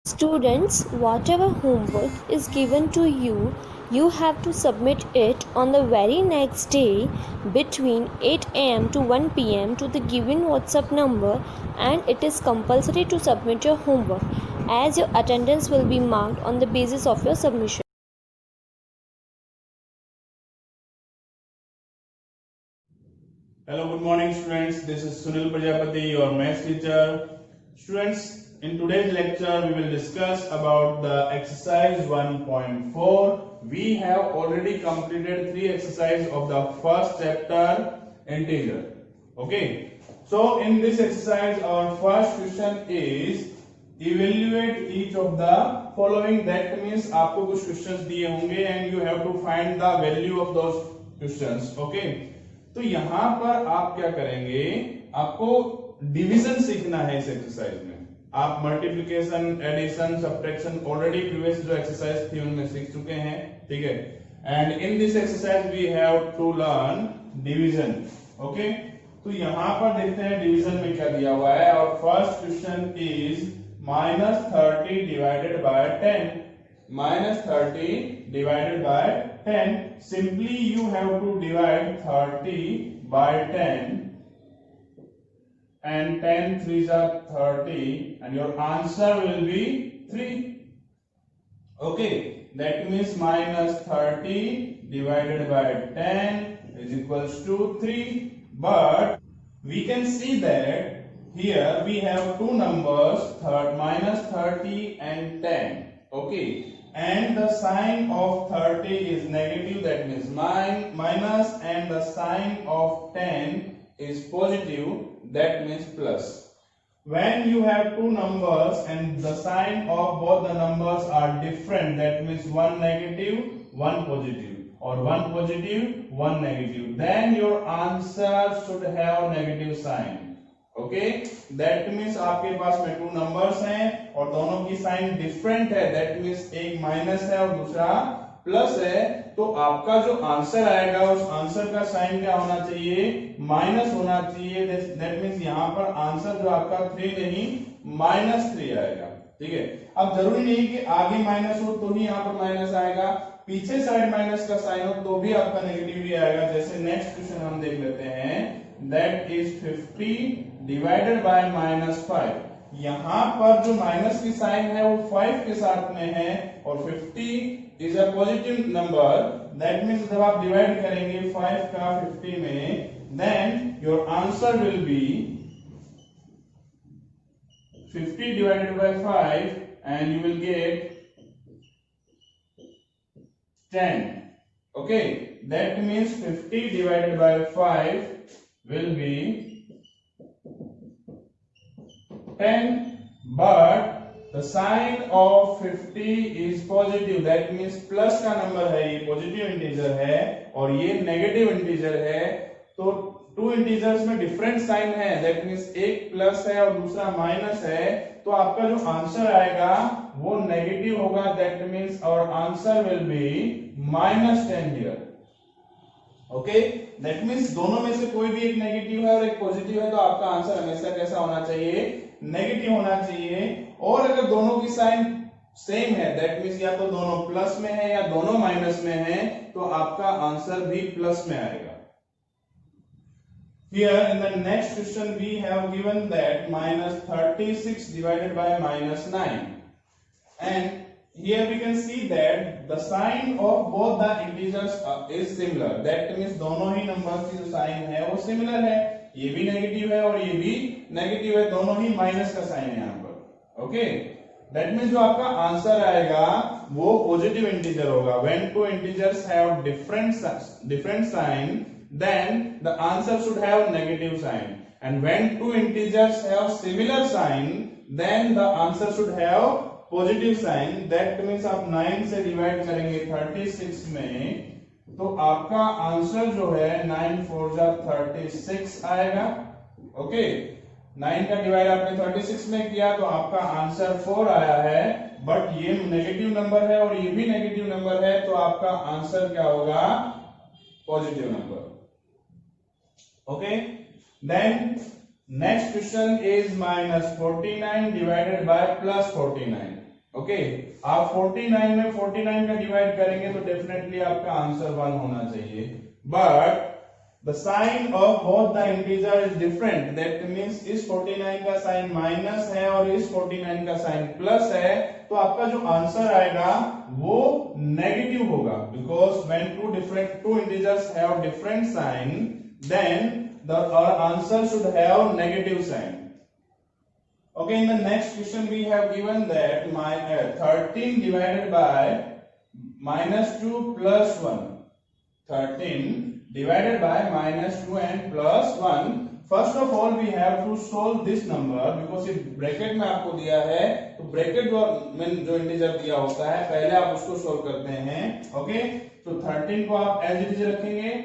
Students, whatever homework is given to you, you have to submit it on the very next day between 8 am to 1 pm to the given WhatsApp number, and it is compulsory to submit your homework as your attendance will be marked on the basis of your submission. Hello, good morning students. This is Sunil Prajapati, your maths teacher. Students, in today's lecture we will discuss about the exercise 1.4. We have already completed 3 exercises of the first chapter, integer. Okay. So in this exercise our first question is evaluate each of the following. That means आपको कुछ questions दिए होंगे and you have to find the value of those questions. Okay. तो यहां पर आप क्या करेंगे, आपको डिवीजन सीखना है इस एक्सरसाइज में. आप multiplication, addition, subtraction already previous जो एक्सरसाइज थी उनमें सीख चुके हैं. ठीक है. And in this exercise we have to learn division. Okay. तो यहां पर देखते हैं डिवीजन में क्या दिया हुआ है. और first question is -30 divided by 10. -30 divided by 10. Simply you have to divide 30 by 10 and 10 3s are 30 and your answer will be 3. Okay, that means -30 divided by 10 is equals to 3. But we can see that here we have two numbers, -30 and 10. Okay, and the sign of 30 is negative, that means minus, and the sign of 10 is positive, that means plus. When you have two numbers and the sign of both the numbers are different, that means one negative, one positive, or one positive, one negative, then your answer should have negative sign. Okay, that means आपके पास में two numbers हैं और दोनों की sign different है, that means एक minus है और दूसरा प्लस है, तो आपका जो आंसर आएगा उस आंसर का साइन क्या होना चाहिए, माइनस होना चाहिए. दैट मीन्स यहाँ पर आंसर जो आपका 3 नहीं -3 आएगा. ठीक है. अब जरूरी नहीं कि आगे माइनस हो तो ही यहाँ पर माइनस आएगा, पीछे साइड माइनस का साइन हो तो भी आपका नेगेटिव ही आएगा. जैसे नेक्स्ट क्वेश्चन हम देख लेते हैं, दैट इज 50 डिवाइडेड बाय -5. यहां पर जो माइनस की साइन है वो 5 के साथ में है और 50 इज अ पॉजिटिव नंबर. दैट मींस जब आप डिवाइड करेंगे 5 का 50 में, then your answer will be 50 divided by 5 and you will get 10. Okay, that means 50 divided by 5 will be 10, but the sign of 50 is positive, that means plus का number है, ये positive integer है और ये negative integer है. तो two integers में different sign है, दैट मींस एक प्लस है और दूसरा माइनस है, तो आपका जो आंसर आएगा वो नेगेटिव होगा. That means our answer will be -10 here. Okay, that means दोनों में से कोई भी एक नेगेटिव है और एक पॉजिटिव है, तो आपका आंसर हमेशा कैसा होना चाहिए, नेगेटिव होना चाहिए. और अगर दोनों की साइन सेम है, दैट मींस या तो दोनों प्लस में है या दोनों माइनस में है, तो आपका आंसर भी प्लस में आएगा. Here in the next question we have given that -36 divided by -9, and here we can see that the sign of both the integers is similar. That means दोनों ही नंबर्स की जो साइन है वो similar है, ये भी नेगेटिव है और ये भी नेगेटिव है, दोनों ही माइनस का साइन है यहाँ पर. ओके, दैट मींस जो आपका आंसर आएगा वो पॉजिटिव इंटीजर होगा. When two integers have different sign, then the answer should have negative sign, and when two integers have similar sign, then the answer should have positive sign. That means आप 9 से divide करेंगे 36 में, तो आपका answer जो है 9 4 जा 36 आएगा. ओके, 9 का डिवाइड आपने 36 में किया तो आपका आंसर 4 आया है, बट ये नेगेटिव नंबर है और ये भी नेगेटिव नंबर है, तो आपका आंसर क्या होगा, positive number. Okay, then next question is -49 divided by +49. Okay आप 49 में 49 का डिवाइड करेंगे तो डेफिनेटली आपका आंसर 1 होना चाहिए, but the sign of both the integer is different, that means इस 49 का साइन माइनस है और इस 49 का साइन प्लस है, तो आपका जो आंसर आएगा वो नेगेटिव होगा, because when two integers have different sign then the answer should have negative sign. Okay, in the next question we have given that 13 divided by minus 2 plus 1. 13 divided by minus 2 and plus 1. First of all we have to solve this number because if bracket में आपको दिया है तो bracket में जो integer दिया होता है पहले आप उसको सोल्व करते हैं. Okay, तो 13 को आप as it is रखेंगे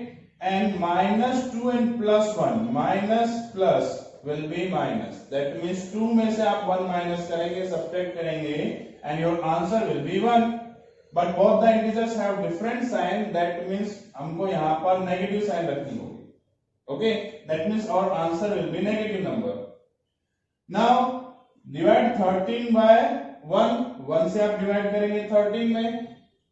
and minus 2 and plus 1, minus plus will be minus, that means 2 में से आप 1 minus करेंगे, subtract करेंगे and your answer will be 1, but both the integers have different sign, that means हमको यहाँ पर negative sign रखनी होगी. Okay, that means our answer will be negative number. Now divide 13 by 1, 1 से आप divide करेंगे 13 में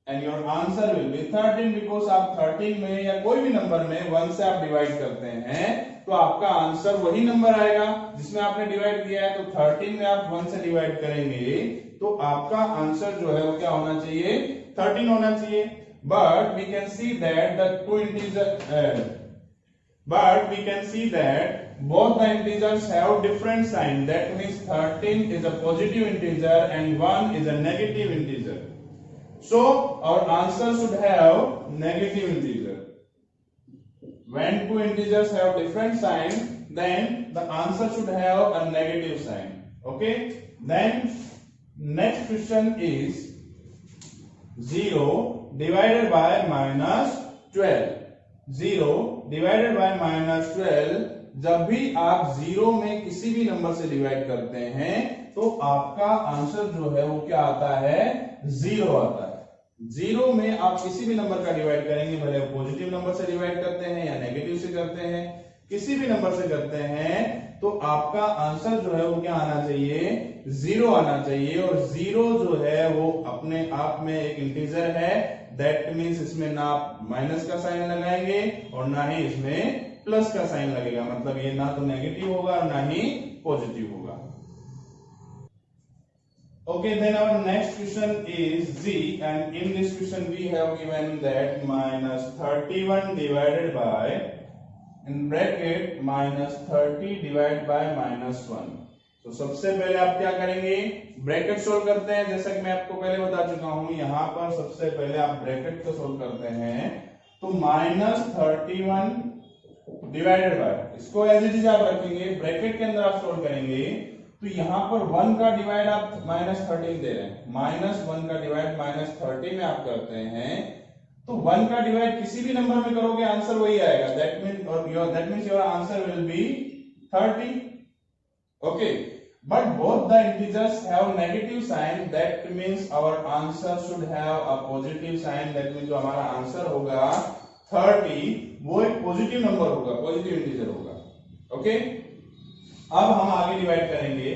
and your answer will be 13, because आप 13 में या कोई भी नंबर में 1 से आप डिवाइड करते हैं तो आपका आंसर वही नंबर आएगा जिसमें आपने डिवाइड किया है. तो 13 में आप 1 से डिवाइड करेंगे तो आपका आंसर जो है वो क्या होना चाहिए, 13 होना चाहिए. But we can see that the two integer both the integers have different sign, that means 13 is a positive integer and 1 is a negative integer. So our answer should have negative integer. When two integers have different sign, then the answer should have a negative sign. Okay, then next question is 0 divided by minus 12. 0 divided by minus 12, जब भी आप 0 में किसी भी number से divide करते हैं तो आपका आंसर जो है वो क्या आता है, 0 आता है. 0 में आप किसी भी नंबर का डिवाइड करेंगे, भले पॉजिटिव नंबर से डिवाइड करते हैं या नेगेटिव से करते हैं, किसी भी नंबर से करते हैं तो आपका आंसर जो है वो क्या आना चाहिए, 0 आना चाहिए. और 0 जो है वो अपने आप में एक इंटीजर है, दैट मींस इसमें ना आप माइनस का साइन लगाएंगे और ना ही इसमें प्लस का साइन लगेगा, मतलब ये ना तो नेगेटिव होगा और ना ही पॉजिटिव होगा. Okay, then our next question is Z, and in this question we have given that minus 31 divided by, in bracket, minus 30 divided by minus 1. तो सबसे पहले आप क्या करेंगे, ब्रैकेट सोल्व करते हैं. जैसा कि मैं आपको पहले बता चुका हूं, यहाँ पर सबसे पहले आप ब्रैकेट को सोल्व करते हैं. तो minus 31 डिवाइडेड बाय, इसको एज इट इज आप रखेंगे, ब्रैकेट के अंदर आप सोल्व करेंगे तो यहाँ पर 1 का डिवाइड आप minus 13 दे रहे हैं, minus 1 का डिवाइड minus 30 में आप करते हैं तो 1 का डिवाइड किसी भी नंबर में करोगे आंसर वही आएगा, that means your answer will be 30. Okay, but both the integers have negative sign, that means our answer should have a positive sign, that means जो हमारा आंसर होगा 30 वो एक पॉजिटिव नंबर होगा, पॉजिटिव इंटीजर होगा. Okay, अब हम आगे डिवाइड करेंगे.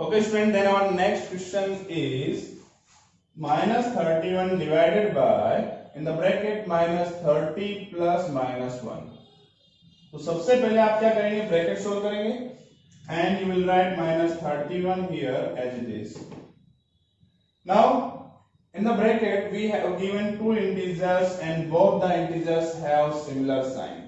Okay student, then our next question is minus 31 divided by, in the bracket, minus 30 plus minus 1. तो सबसे पहले आप क्या करेंगे, ब्रैकेट सोल्व करेंगे and you will write minus 31 here as it is. Now in the bracket we have given two integers and both the integers have similar sign,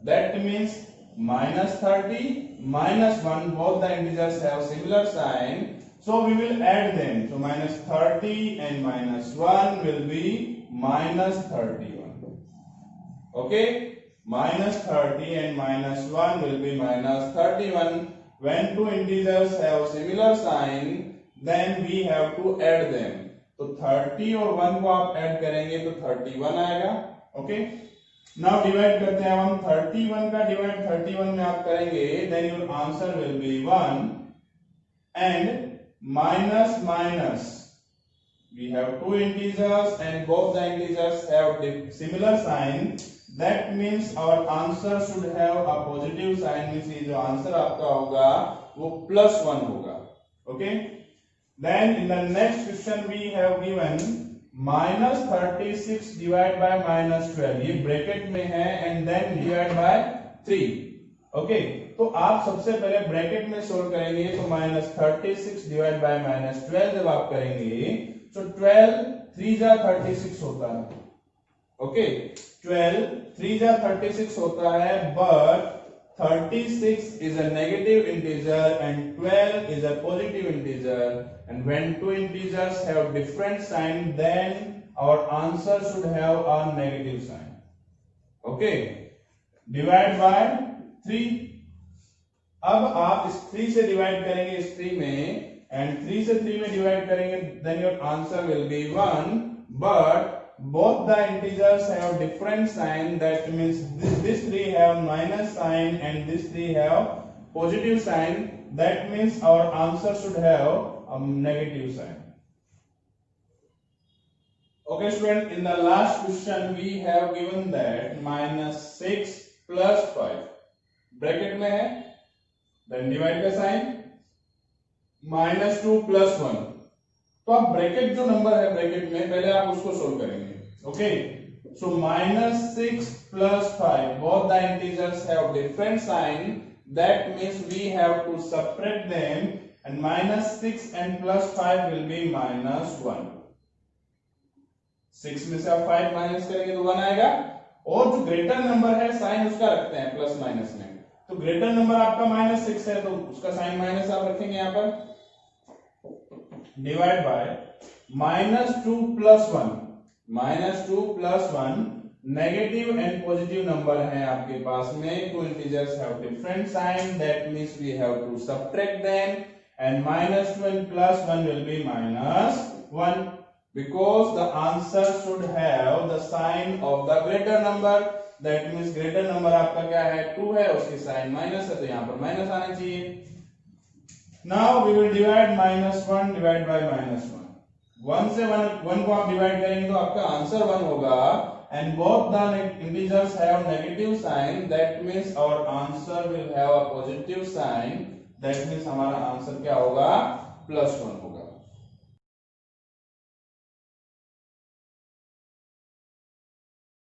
that means minus 30 minus 1, both the integers have similar sign, so we will add them. So minus 30 and minus 1 will be minus 31. Okay, minus 30 and minus 1 will be minus 31. When two integers have similar sign, then we have to add them. तो 30 और 1 को आप add करेंगे तो 31 आएगा. Okay, now divide करते हैं हम. 31 का डिवाइड 31 में आप करेंगे, then your answer will be 1 and minus minus, we have two integers and both the integers have similar sign, that means our answer should have a positive sign, means ये जो answer आपका होगा वो +1 होगा. Okay, Then in the next question we have given -36 divide by -12, ये bracket में है and then divide by 3। Okay, तो आप सबसे पहले ब्रैकेट में सोल्व करेंगे, तो -36 डिवाइड बाय -12 जब आप करेंगे तो 12 3 जा 36 होता है। ओके, 12 3 जा 36 होता है, but 36 is a negative integer and 12 is a positive integer, and when two integers have different sign then our answer should have a negative sign. Okay, divide by 3। अब आप इस 3 से डिवाइड करेंगे इस 3 में, एंड 3 से 3 में डिवाइड करेंगे, then your answer will be 1, but both the integers have different sign, that means this 3 have minus sign and this 3 have positive sign, that means our answer should have a negative sign. Okay student, in the last question we have given that -6 plus 5 bracket में है, then divide का sign, -2 plus 1। तो आप bracket जो number है bracket में पहले आप उसको सोल्व करेंगे। Okay, so -6 plus 5, both the integers have different sign, that means we have to subtract them, and -6 and plus 5 will be -1। 6 में से आप 5 माइनस करेंगे तो 1 आएगा, और जो ग्रेटर नंबर है साइन उसका रखते हैं प्लस माइनस में, तो ग्रेटर नंबर आपका -6 है तो उसका साइन माइनस आप रखेंगे यहां पर, divide by -2 plus 1। -2 plus 1 negative and positive number है आपके पास में, two integers have different sign, that means we have to subtract them, and -2 and plus 1 will be -1, because the answer should have the sign of the greater number, that means greater number आपका क्या है 2 है, उसकी sign minus है तो यहाँ पर minus आना चाहिए। Now we will divide -1 divide by -1। 1 से 1 को आप डिवाइड करेंगे तो आपका आंसर 1 होगा, and both the integers have negative sign, that means our answer will have a positive sign, that means हमारा आंसर क्या होगा +1 होगा।